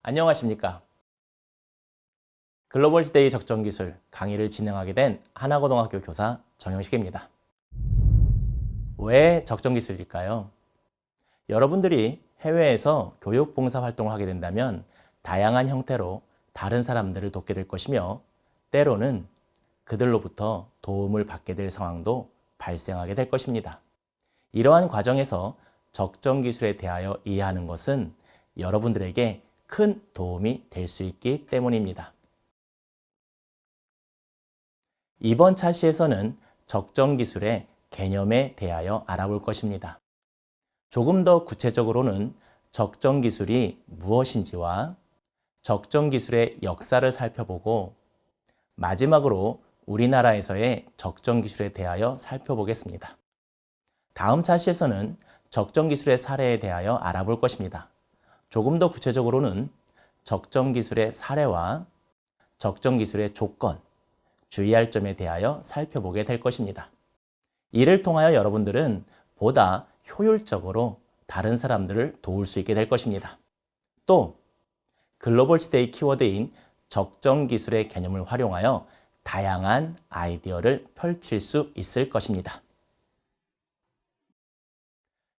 안녕하십니까. 글로벌 시대의 적정기술 강의를 진행하게 된 하나고등학교 교사 정영식입니다. 왜 적정기술일까요? 여러분들이 해외에서 교육봉사 활동을 하게 된다면 다양한 형태로 다른 사람들을 돕게 될 것이며 때로는 그들로부터 도움을 받게 될 상황도 발생하게 될 것입니다. 이러한 과정에서 적정기술에 대하여 이해하는 것은 여러분들에게 큰 도움이 될 수 있기 때문입니다. 이번 차시에서는 적정기술의 개념에 대하여 알아볼 것입니다. 조금 더 구체적으로는 적정기술이 무엇인지와 적정기술의 역사를 살펴보고 마지막으로 우리나라에서의 적정기술에 대하여 살펴보겠습니다. 다음 차시에서는 적정기술의 사례에 대하여 알아볼 것입니다. 조금 더 구체적으로는 적정기술의 사례와 적정기술의 조건, 주의할 점에 대하여 살펴보게 될 것입니다. 이를 통하여 여러분들은 보다 효율적으로 다른 사람들을 도울 수 있게 될 것입니다. 또 글로벌 시대의 키워드인 적정기술의 개념을 활용하여 다양한 아이디어를 펼칠 수 있을 것입니다.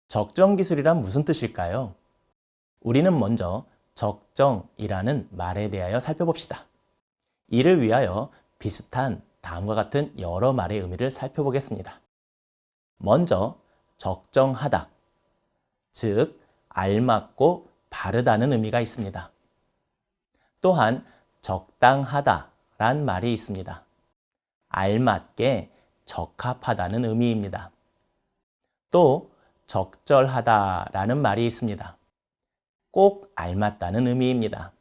적정기술이란 무슨 뜻일까요? 우리는 먼저 적정이라는 말에 대하여 살펴봅시다. 이를 위하여 비슷한 다음과 같은 여러 말의 의미를 살펴보겠습니다. 먼저 적정하다, 즉 알맞고 바르다는 의미가 있습니다. 또한 적당하다란 말이 있습니다. 알맞게 적합하다는 의미입니다. 또 적절하다라는 말이 있습니다. 꼭 알맞다는 의미입니다.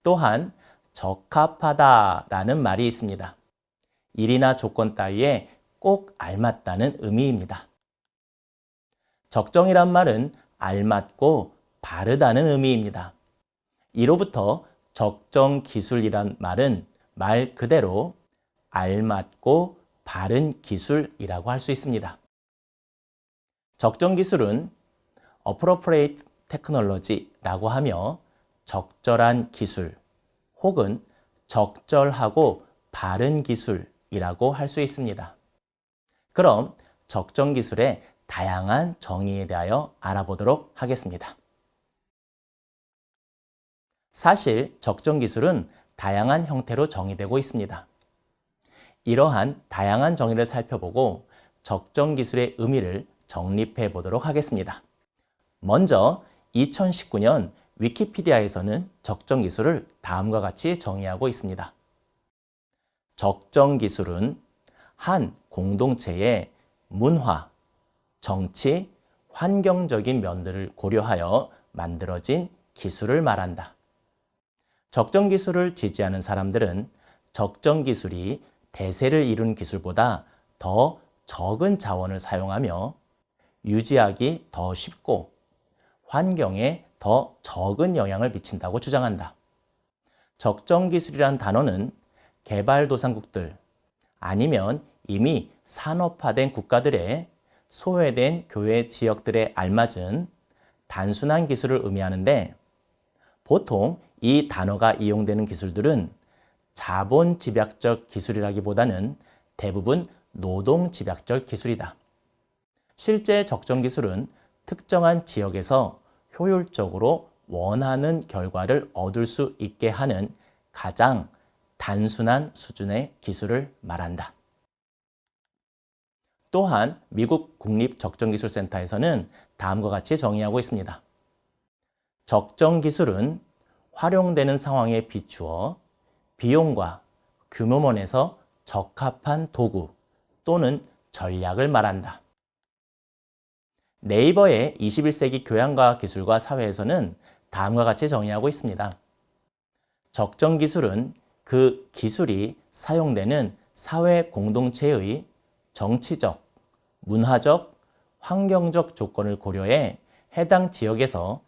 또한 적합하다라는 말이 있습니다. 일이나 조건 따위에 꼭 알맞다는 의미입니다. 적정이란 말은 알맞고 바르다는 의미입니다. 이로부터 적정기술이란 말은 말 그대로 알맞고 바른 기술이라고 할 수 있습니다. 적정기술은 appropriate technology라고 하며 적절한 기술 혹은 적절하고 바른 기술이라고 할 수 있습니다. 그럼 적정기술의 다양한 정의에 대하여 알아보도록 하겠습니다. 사실 적정기술은 다양한 형태로 정의되고 있습니다. 이러한 다양한 정의를 살펴보고 적정기술의 의미를 정립해 보도록 하겠습니다. 먼저 2019년 위키피디아에서는 적정기술을 다음과 같이 정의하고 있습니다. 적정기술은 한 공동체의 문화, 정치, 환경적인 면들을 고려하여 만들어진 기술을 말한다. 적정기술을 지지하는 사람들은 적정기술이 대세를 이룬 기술보다 더 적은 자원을 사용하며 유지하기 더 쉽고 환경에 더 적은 영향을 미친다고 주장한다. 적정기술이란 단어는 개발도상국들 아니면 이미 산업화된 국가들의 소외된 교외 지역들에 알맞은 단순한 기술을 의미하는데 보통 이 단어가 이용되는 기술들은 자본집약적 기술이라기보다는 대부분 노동집약적 기술이다. 실제 적정기술은 특정한 지역에서 효율적으로 원하는 결과를 얻을 수 있게 하는 가장 단순한 수준의 기술을 말한다. 또한 미국 국립적정기술센터에서는 다음과 같이 정의하고 있습니다. 적정기술은 활용되는 상황에 비추어 비용과 규모면에서 적합한 도구 또는 전략을 말한다. 네이버의 21세기 교양과 기술과 사회에서는 다음과 같이 정의하고 있습니다. 적정기술은 그 기술이 사용되는 사회 공동체의 정치적, 문화적, 환경적 조건을 고려해 해당 지역에서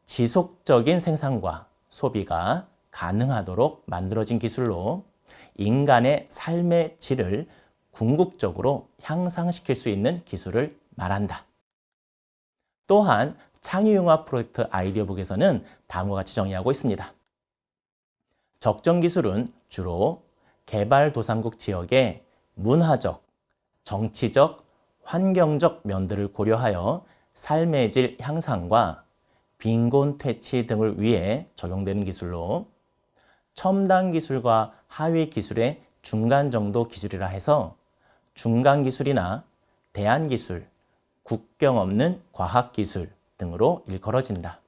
지속적인 생산과 소비가 가능하도록 만들어진 기술로 인간의 삶의 질을 궁극적으로 향상시킬 수 있는 기술을 말한다. 또한 창의융합 프로젝트 아이디어북에서는 다음과 같이 정의하고 있습니다. 적정기술은 주로 개발도상국 지역의 문화적, 정치적, 환경적 면들을 고려하여 삶의 질 향상과 빈곤 퇴치 등을 위해 적용되는 기술로 첨단 기술과 하위 기술의 중간 정도 기술이라 해서 중간 기술이나 대안기술, 국경 없는 과학기술 등으로 일컬어진다.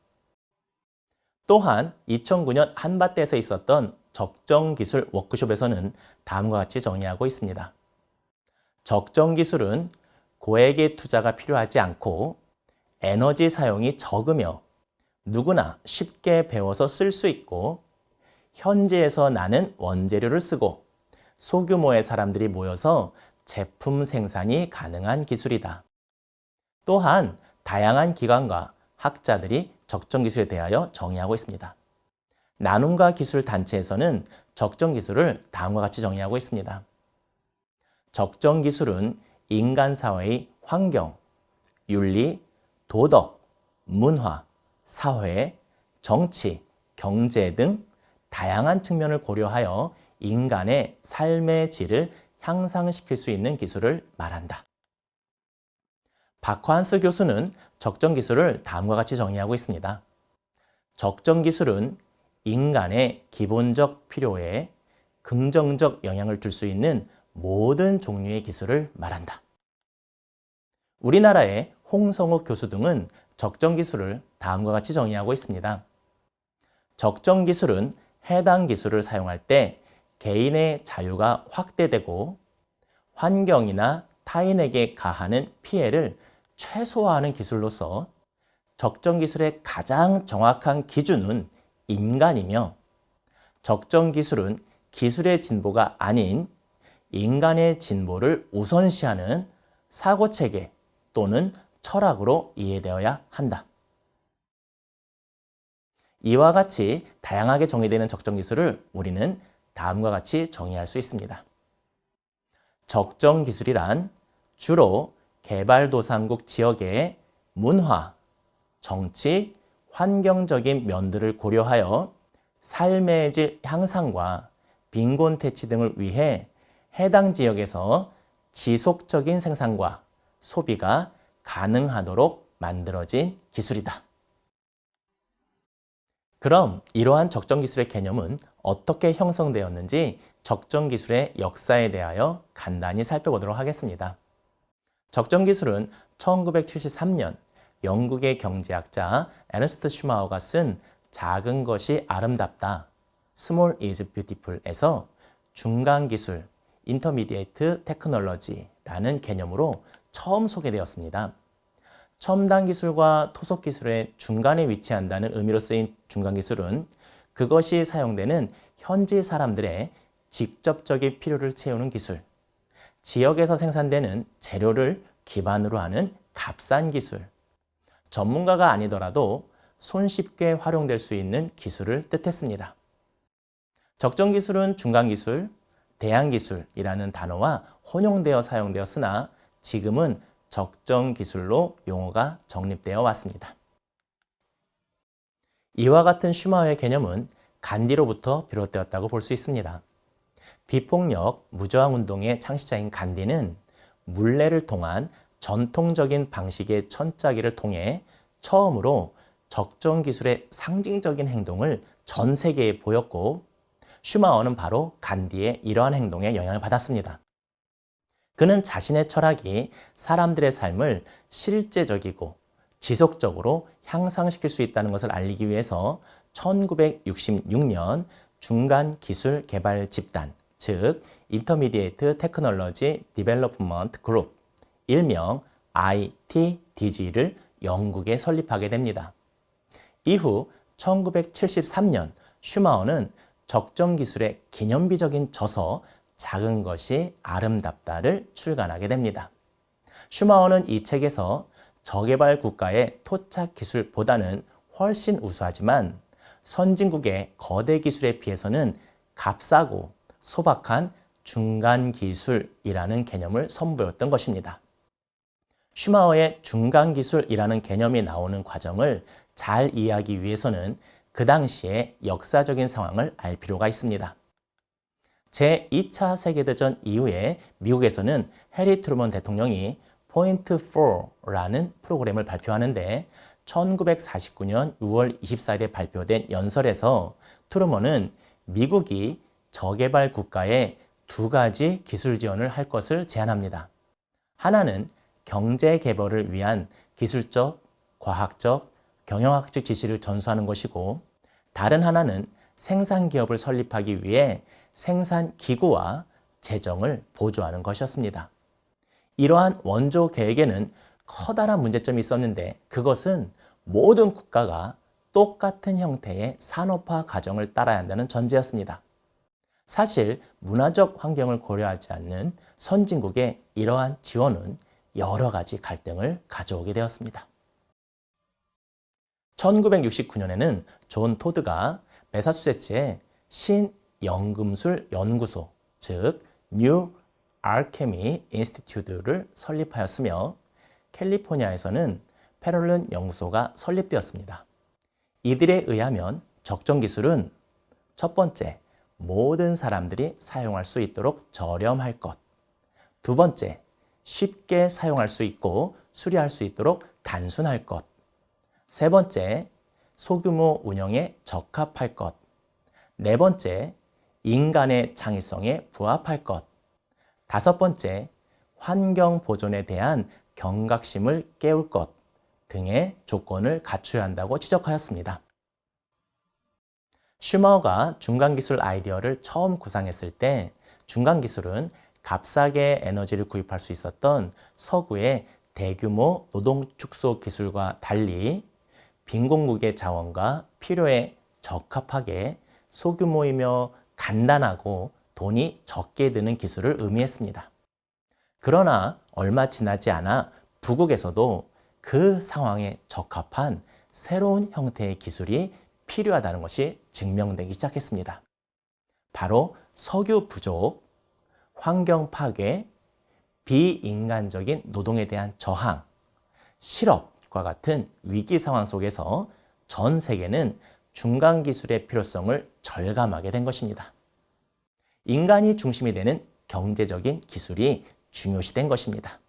또한 2009년 한밭대에서 있었던 적정기술 워크숍에서는 다음과 같이 정의하고 있습니다. 적정기술은 고액의 투자가 필요하지 않고 에너지 사용이 적으며 누구나 쉽게 배워서 쓸 수 있고 현지에서 나는 원재료를 쓰고 소규모의 사람들이 모여서 제품 생산이 가능한 기술이다. 또한 다양한 기관과 학자들이 적정기술에 대하여 정의하고 있습니다. 나눔과 기술 단체에서는 적정기술을 다음과 같이 정의하고 있습니다. 적정기술은 인간 사회의 환경, 윤리, 도덕, 문화, 사회, 정치, 경제 등 다양한 측면을 고려하여 인간의 삶의 질을 향상시킬 수 있는 기술을 말한다. 박환스 교수는 적정기술을 다음과 같이 정의하고 있습니다. 적정기술은 인간의 기본적 필요에 긍정적 영향을 줄 수 있는 모든 종류의 기술을 말한다. 우리나라의 홍성욱 교수 등은 적정기술을 다음과 같이 정의하고 있습니다. 적정기술은 해당 기술을 사용할 때 개인의 자유가 확대되고 환경이나 타인에게 가하는 피해를 최소화하는 기술로서 적정기술의 가장 정확한 기준은 인간이며 적정기술은 기술의 진보가 아닌 인간의 진보를 우선시하는 사고체계 또는 철학으로 이해되어야 한다. 이와 같이 다양하게 정의되는 적정기술을 우리는 다음과 같이 정의할 수 있습니다. 적정기술이란 주로 개발도상국 지역의 문화, 정치, 환경적인 면들을 고려하여 삶의 질 향상과 빈곤 퇴치 등을 위해 해당 지역에서 지속적인 생산과 소비가 가능하도록 만들어진 기술이다. 그럼 이러한 적정기술의 개념은 어떻게 형성되었는지 적정기술의 역사에 대하여 간단히 살펴보도록 하겠습니다. 적정기술은 1973년 영국의 경제학자 에너스트 슈마우가 쓴 작은 것이 아름답다, Small is Beautiful에서 중간기술, Intermediate Technology라는 개념으로 처음 소개되었습니다. 첨단 기술과 토속 기술의 중간에 위치한다는 의미로 쓰인 중간기술은 그것이 사용되는 현지 사람들의 직접적인 필요를 채우는 기술, 지역에서 생산되는 재료를 기반으로 하는 값싼 기술, 전문가가 아니더라도 손쉽게 활용될 수 있는 기술을 뜻했습니다. 적정기술은 중간기술, 대안기술이라는 단어와 혼용되어 사용되었으나 지금은 적정기술로 용어가 정립되어 왔습니다. 이와 같은 슈마우의 개념은 간디로부터 비롯되었다고 볼 수 있습니다. 비폭력 무저항운동의 창시자인 간디는 물레를 통한 전통적인 방식의 천짜기를 통해 처음으로 적정기술의 상징적인 행동을 전 세계에 보였고 슈마우는 바로 간디의 이러한 행동에 영향을 받았습니다. 그는 자신의 철학이 사람들의 삶을 실제적이고 지속적으로 향상시킬 수 있다는 것을 알리기 위해서 1966년 중간기술 개발 집단, 즉 Intermediate Technology Development Group, 일명 ITDG를 영국에 설립하게 됩니다. 이후 1973년 슈마우는 적정기술의 기념비적인 저서 작은 것이 아름답다를 출간하게 됩니다. 슈마우는 이 책에서 저개발 국가의 토착 기술보다는 훨씬 우수하지만 선진국의 거대 기술에 비해서는 값싸고 소박한 중간 기술이라는 개념을 선보였던 것입니다. 슈마어의 중간기술이라는 개념이 나오는 과정을 잘 이해하기 위해서는 그 당시의 역사적인 상황을 알 필요가 있습니다. 제2차 세계대전 이후에 미국에서는 해리 트루먼 대통령이 포인트 4라는 프로그램을 발표하는데 1949년 6월 24일에 발표된 연설에서 트루먼은 미국이 저개발 국가에 두 가지 기술 지원을 할 것을 제안합니다. 하나는 경제 개발을 위한 기술적, 과학적, 경영학적 지시를 전수하는 것이고 다른 하나는 생산 기업을 설립하기 위해 생산 기구와 재정을 보조하는 것이었습니다. 이러한 원조 계획에는 커다란 문제점이 있었는데 그것은 모든 국가가 똑같은 형태의 산업화 과정을 따라야 한다는 전제였습니다. 사실 문화적 환경을 고려하지 않는 선진국의 이러한 지원은 여러 가지 갈등을 가져오게 되었습니다. 1969년에는 존 토드가 매사추세츠의 신연금술 연구소, 즉 뉴 알케미 인스티튜트를 설립하였으며 캘리포니아에서는 페럴른 연구소가 설립되었습니다. 이들에 의하면 적정 기술은 첫 번째, 모든 사람들이 사용할 수 있도록 저렴할 것. 두 번째, 쉽게 사용할 수 있고 수리할 수 있도록 단순할 것. 세 번째, 소규모 운영에 적합할 것. 네 번째, 인간의 창의성에 부합할 것. 다섯 번째, 환경 보존에 대한 경각심을 깨울 것 등의 조건을 갖춰야 한다고 지적하였습니다. 슈마어가 중간기술 아이디어를 처음 구상했을 때 중간기술은 값싸게 에너지를 구입할 수 있었던 서구의 대규모 노동 축소 기술과 달리 빈곤국의 자원과 필요에 적합하게 소규모이며 간단하고 돈이 적게 드는 기술을 의미했습니다. 그러나 얼마 지나지 않아 부국에서도 그 상황에 적합한 새로운 형태의 기술이 필요하다는 것이 증명되기 시작했습니다. 바로 석유 부족, 환경 파괴, 비인간적인 노동에 대한 저항, 실업과 같은 위기 상황 속에서 전 세계는 중간 기술의 필요성을 절감하게 된 것입니다. 인간이 중심이 되는 경제적인 기술이 중요시된 것입니다.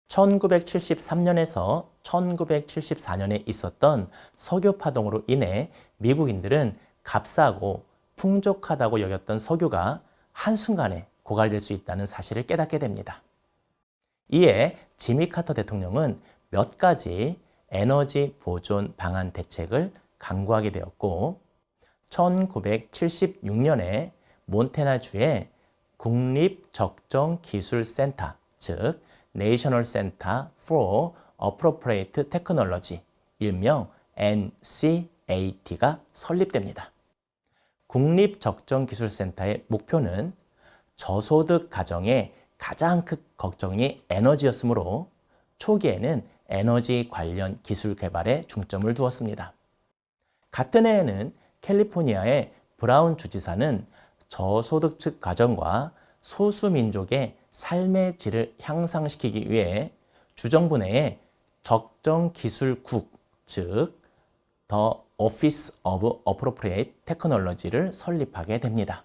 1973년에서 1974년에 있었던 석유 파동으로 인해 미국인들은 값싸고 풍족하다고 여겼던 석유가 한순간에 고갈될 수 있다는 사실을 깨닫게 됩니다. 이에 지미 카터 대통령은 몇 가지 에너지 보존 방안 대책을 강구하게 되었고 1976년에 몬태나주의 국립적정기술센터, 즉 National Center for Appropriate Technology, 일명 NCAT가 설립됩니다. 국립적정기술센터의 목표는 저소득 가정의 가장 큰 걱정이 에너지였으므로 초기에는 에너지 관련 기술 개발에 중점을 두었습니다. 같은 해에는 캘리포니아의 브라운 주지사는 저소득층 가정과 소수민족의 삶의 질을 향상시키기 위해 주정부 내에 적정기술국, 즉 The Office of Appropriate Technology를 설립하게 됩니다.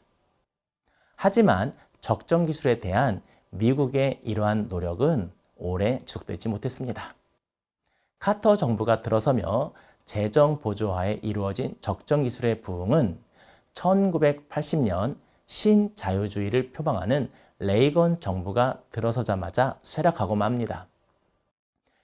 하지만 적정기술에 대한 미국의 이러한 노력은 오래 지속되지 못했습니다. 카터 정부가 들어서며 재정 보조하에 이루어진 적정기술의 부흥은 1980년 신자유주의를 표방하는 레이건 정부가 들어서자마자 쇠락하고 맙니다.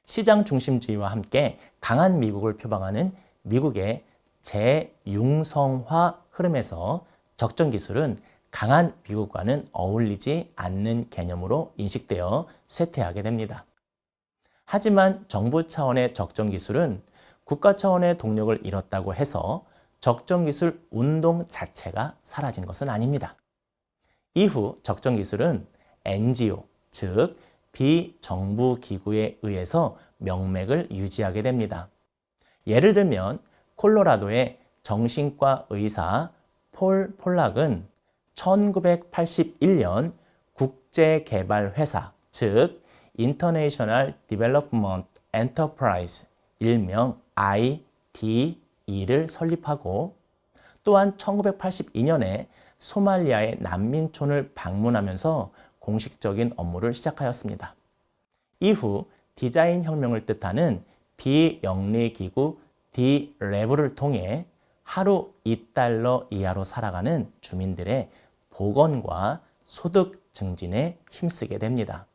시장 중심주의와 함께 강한 미국을 표방하는 미국의 재융성화 흐름에서 적정기술은 강한 미국과는 어울리지 않는 개념으로 인식되어 쇠퇴하게 됩니다. 하지만 정부 차원의 적정기술은 국가 차원의 동력을 잃었다고 해서 적정기술 운동 자체가 사라진 것은 아닙니다. 이후 적정기술은 NGO, 즉 비정부 기구에 의해서 명맥을 유지하게 됩니다. 예를 들면 콜로라도의 정신과 의사 폴 폴락은 1981년 국제개발회사, 즉 International Development Enterprise, 일명 IDE를 설립하고 또한 1982년에 소말리아의 난민촌을 방문하면서 공식적인 업무를 시작하였습니다. 이후 디자인 혁명을 뜻하는 비영리 기구 디레브를 통해 하루 $2 이하로 살아가는 주민들의 복원과 소득 증진에 힘쓰게 됩니다.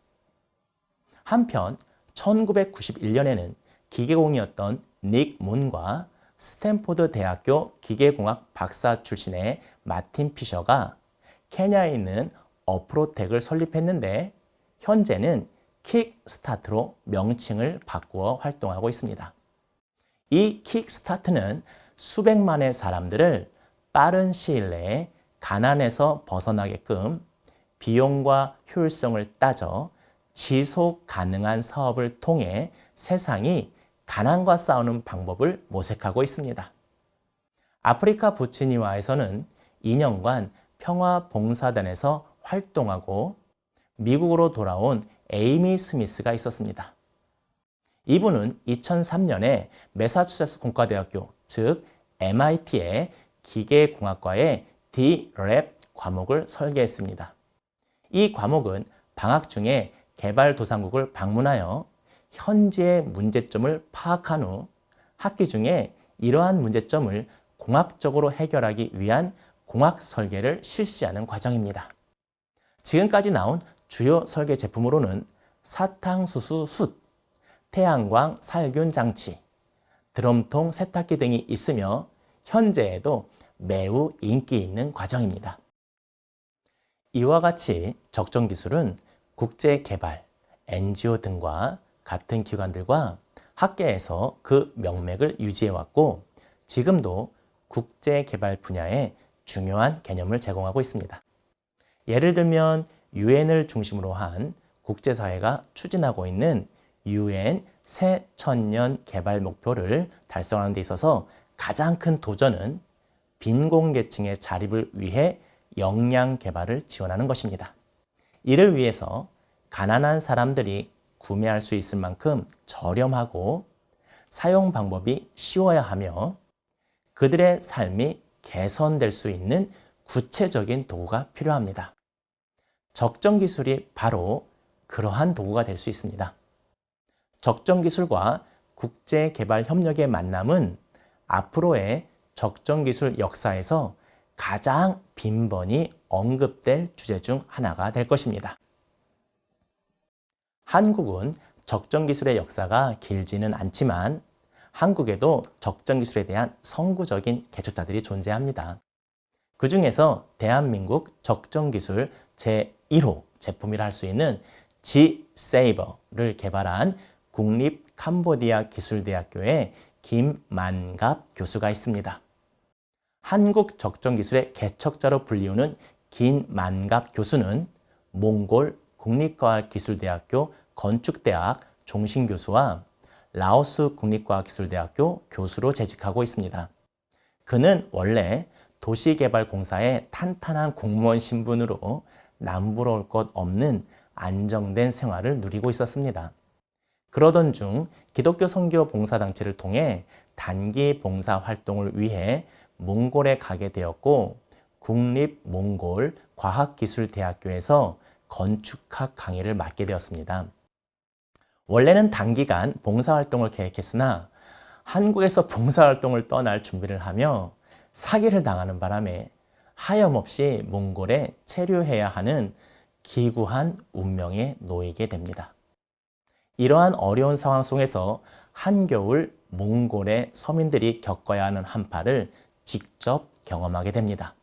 한편 1991년에는 기계공이었던 닉 문과 스탠포드 대학교 기계공학 박사 출신의 마틴 피셔가 케냐에 있는 어프로텍을 설립했는데 현재는 킥스타트로 명칭을 바꾸어 활동하고 있습니다. 이 킥스타트는 수백만의 사람들을 빠른 시일 내에 가난에서 벗어나게끔 비용과 효율성을 따져 지속 가능한 사업을 통해 세상이 가난과 싸우는 방법을 모색하고 있습니다. 아프리카 보츠니와에서는 2년간 평화봉사단에서 활동하고 미국으로 돌아온 에이미 스미스가 있었습니다. 이분은 2003년에 매사추세츠 공과대학교, 즉 MIT의 기계공학과의 D-Lab 과목을 설계했습니다. 이 과목은 방학 중에 개발도상국을 방문하여 현지의 문제점을 파악한 후 학기 중에 이러한 문제점을 공학적으로 해결하기 위한 공학 설계를 실시하는 과정입니다. 지금까지 나온 주요 설계 제품으로는 사탕수수 숯, 태양광 살균 장치, 드럼통 세탁기 등이 있으며 현재에도 매우 인기 있는 과정입니다. 이와 같이 적정기술은 국제개발, NGO 등과 같은 기관들과 학계에서 그 명맥을 유지해왔고 지금도 국제개발 분야에 중요한 개념을 제공하고 있습니다. 예를 들면 유엔을 중심으로 한 국제사회가 추진하고 있는 유엔 새 천년 개발 목표를 달성하는 데 있어서 가장 큰 도전은 빈곤계층의 자립을 위해 역량 개발을 지원하는 것입니다. 이를 위해서 가난한 사람들이 구매할 수 있을 만큼 저렴하고 사용 방법이 쉬워야 하며 그들의 삶이 개선될 수 있는 구체적인 도구가 필요합니다. 적정기술이 바로 그러한 도구가 될 수 있습니다. 적정기술과 국제개발협력의 만남은 앞으로의 적정기술 역사에서 가장 빈번히 언급될 주제 중 하나가 될 것입니다. 한국은 적정기술의 역사가 길지는 않지만 한국에도 적정기술에 대한 선구적인 개척자들이 존재합니다. 그 중에서 대한민국 적정기술 제1호 제품이라 할 수 있는 G-Saver를 개발한 국립 캄보디아 기술대학교의 김만갑 교수가 있습니다. 한국 적정기술의 개척자로 불리우는 김만갑 교수는 몽골 국립과학기술대학교 건축대학 종신교수와 라오스 국립과학기술대학교 교수로 재직하고 있습니다. 그는 원래 도시개발공사의 탄탄한 공무원 신분으로 남부러울 것 없는 안정된 생활을 누리고 있었습니다. 그러던 중 기독교 선교 봉사단체를 통해 단기 봉사 활동을 위해 몽골에 가게 되었고 국립몽골 과학기술대학교에서 건축학 강의를 맡게 되었습니다. 원래는 단기간 봉사활동을 계획했으나 한국에서 봉사활동을 떠날 준비를 하며 사기를 당하는 바람에 하염없이 몽골에 체류해야 하는 기구한 운명에 놓이게 됩니다. 이러한 어려운 상황 속에서 한겨울 몽골의 서민들이 겪어야 하는 한파를 직접 경험하게 됩니다.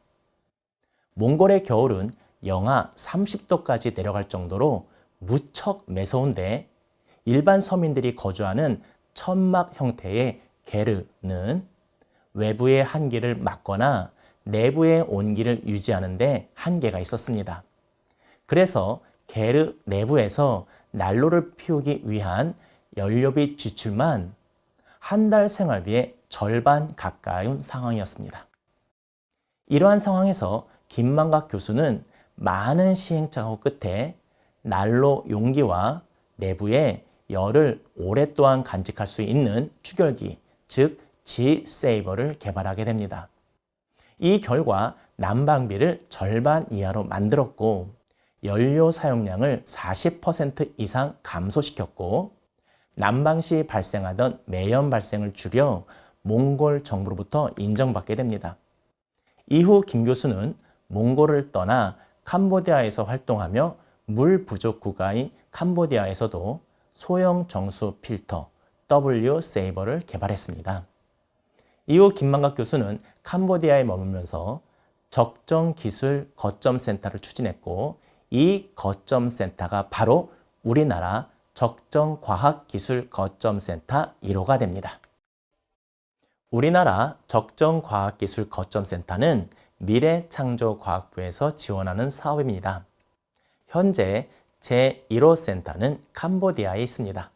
몽골의 겨울은 영하 30도까지 내려갈 정도로 무척 매서운데 일반 서민들이 거주하는 천막 형태의 게르는 외부의 한기를 막거나 내부의 온기를 유지하는 데 한계가 있었습니다. 그래서 게르 내부에서 난로를 피우기 위한 연료비 지출만 한 달 생활비의 절반 가까운 상황이었습니다. 이러한 상황에서 김만각 교수는 많은 시행착오 끝에 난로 용기와 내부에 열을 오랫동안 간직할 수 있는 추결기, 즉 G-Saver를 개발하게 됩니다. 이 결과 난방비를 절반 이하로 만들었고 연료 사용량을 40% 이상 감소시켰고 난방 시 발생하던 매연 발생을 줄여 몽골 정부로부터 인정받게 됩니다. 이후 김 교수는 몽골을 떠나 캄보디아에서 활동하며 물 부족 국가인 캄보디아에서도 소형 정수 필터 W-Saver를 개발했습니다. 이후 김만각 교수는 캄보디아에 머물면서 적정기술 거점센터를 추진했고 이 거점센터가 바로 우리나라 적정과학기술거점센터 1호가 됩니다. 우리나라 적정과학기술거점센터는 미래창조과학부에서 지원하는 사업입니다. 현재 제1호 센터는 캄보디아에 있습니다.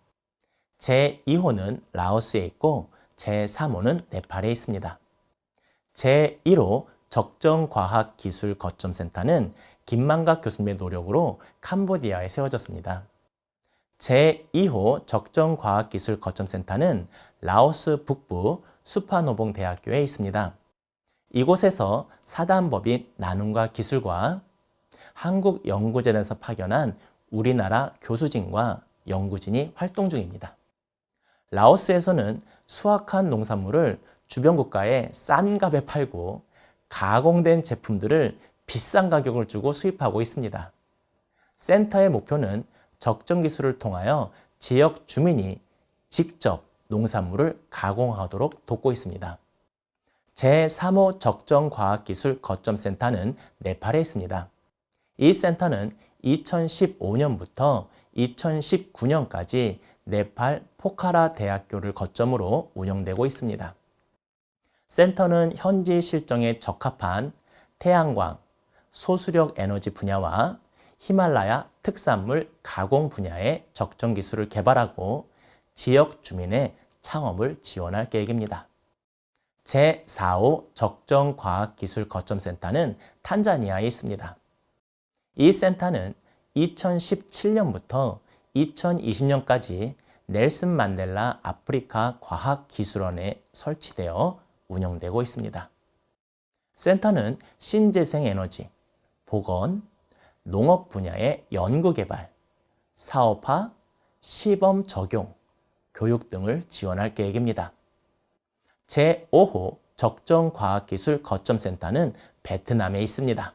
제2호는 라오스에 있고 제3호는 네팔에 있습니다. 제1호 적정과학기술거점센터는 김만각 교수님의 노력으로 캄보디아에 세워졌습니다. 제2호 적정과학기술거점센터는 라오스 북부 수파노봉 대학교에 있습니다. 이곳에서 사단법인 나눔과 기술과 한국연구재단에서 파견한 우리나라 교수진과 연구진이 활동 중입니다. 라오스에서는 수확한 농산물을 주변 국가에 싼 값에 팔고 가공된 제품들을 비싼 가격을 주고 수입하고 있습니다. 센터의 목표는 적정 기술을 통하여 지역 주민이 직접 농산물을 가공하도록 돕고 있습니다. 제3호 적정과학기술 거점센터는 네팔에 있습니다. 이 센터는 2015년부터 2019년까지 네팔 포카라 대학교를 거점으로 운영되고 있습니다. 센터는 현지 실정에 적합한 태양광, 소수력 에너지 분야와 히말라야 특산물 가공 분야의 적정 기술을 개발하고 지역 주민의 창업을 지원할 계획입니다. 제4호 적정과학기술거점센터는 탄자니아에 있습니다. 이 센터는 2017년부터 2020년까지 넬슨 만델라 아프리카 과학기술원에 설치되어 운영되고 있습니다. 센터는 신재생 에너지, 보건, 농업 분야의 연구개발, 사업화, 시범 적용, 교육 등을 지원할 계획입니다. 제5호 적정과학기술 거점센터는 베트남에 있습니다.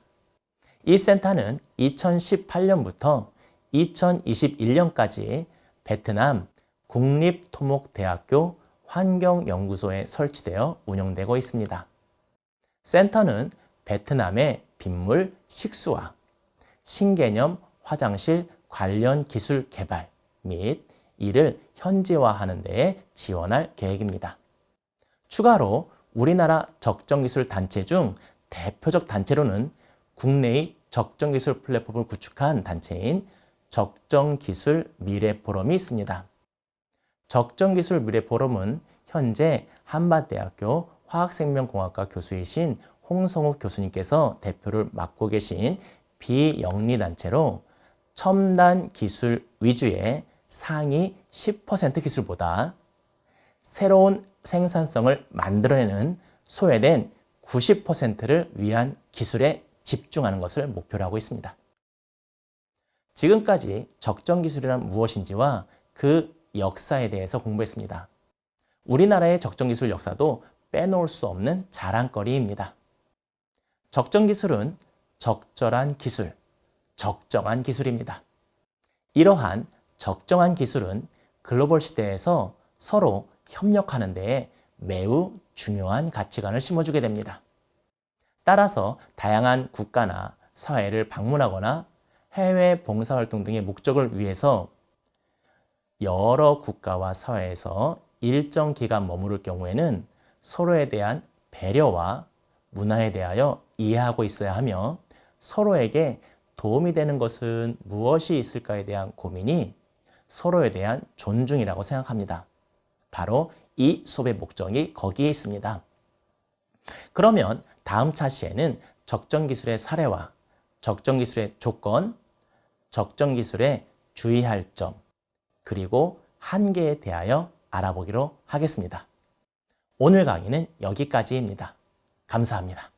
이 센터는 2018년부터 2021년까지 베트남 국립토목대학교 환경연구소에 설치되어 운영되고 있습니다. 센터는 베트남의 빗물 식수화, 신개념 화장실 관련 기술 개발 및 이를 현지화하는 데 지원할 계획입니다. 추가로 우리나라 적정기술 단체 중 대표적 단체로는 국내의 적정기술 플랫폼을 구축한 단체인 적정기술 미래포럼이 있습니다. 적정기술 미래포럼은 현재 한밭대학교 화학생명공학과 교수이신 홍성욱 교수님께서 대표를 맡고 계신 비영리단체로 첨단 기술 위주의 상위 10% 기술보다 새로운 생산성을 만들어내는 소외된 90%를 위한 기술에 집중하는 것을 목표로 하고 있습니다. 지금까지 적정기술이란 무엇인지와 그 역사에 대해서 공부했습니다. 우리나라의 적정기술 역사도 빼놓을 수 없는 자랑거리입니다. 적정기술은 적절한 기술, 적정한 기술입니다. 이러한 적정한 기술은 글로벌 시대에서 서로 협력하는 데에 매우 중요한 가치관을 심어주게 됩니다. 따라서 다양한 국가나 사회를 방문하거나 해외 봉사활동 등의 목적을 위해서 여러 국가와 사회에서 일정 기간 머무를 경우에는 서로에 대한 배려와 문화에 대하여 이해하고 있어야 하며 서로에게 도움이 되는 것은 무엇이 있을까에 대한 고민이 서로에 대한 존중이라고 생각합니다. 바로 이 수업의 목적이 거기에 있습니다. 그러면 다음 차시에는 적정기술의 사례와 적정기술의 조건, 적정기술의 주의할 점, 그리고 한계에 대하여 알아보기로 하겠습니다. 오늘 강의는 여기까지입니다. 감사합니다.